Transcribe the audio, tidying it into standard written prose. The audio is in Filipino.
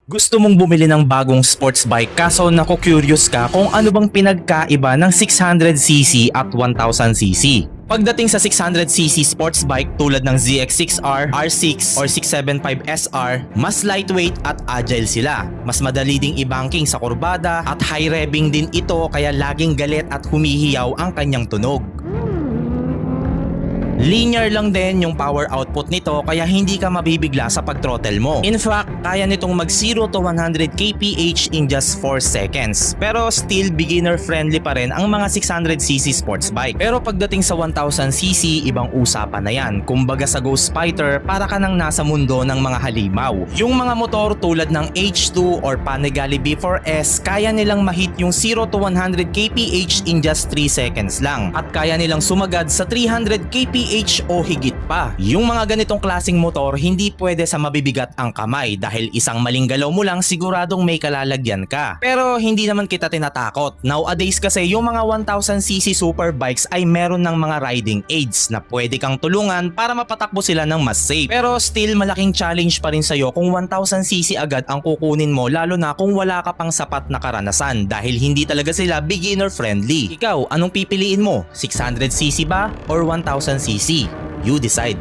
Gusto mong bumili ng bagong sports bike kaso naku-curious ka kung ano bang pinagkaiba ng 600cc at 1000cc. Pagdating sa 600cc sports bike tulad ng ZX6R, R6 or 675SR, mas lightweight at agile sila. Mas madali ding i-banking sa kurbada at high revving din ito kaya laging galit at humihiyaw ang kanyang tunog. Linear lang din yung power output nito kaya hindi ka mabibigla sa pag-throttle mo. In fact, kaya nitong mag 0 to 100 kph in just 4 seconds. Pero still beginner friendly pa rin ang mga 600cc sports bike. Pero pagdating sa 1000cc, ibang usapan na yan. Kumbaga sa Ghost Fighter, para ka nang nasa mundo ng mga halimaw. Yung mga motor tulad ng H2 or Panigale B4S, kaya nilang mahit yung 0 to 100 kph in just 3 seconds lang. At kaya nilang sumagad sa 300 kph o higit pa. Yung mga ganitong klaseng motor hindi pwede sa mabibigat ang kamay dahil isang maling galaw mo lang siguradong may kalalagyan ka. Pero hindi naman kita tinatakot. Nowadays kasi yung mga 1000cc super bikes ay meron ng mga riding aids na pwede kang tulungan para mapatakbo sila ng mas safe. Pero still malaking challenge pa rin sa'yo kung 1000cc agad ang kukunin mo lalo na kung wala ka pang sapat na karanasan dahil hindi talaga sila beginner friendly. Ikaw, anong pipiliin mo? 600cc ba or 1000cc? You decide.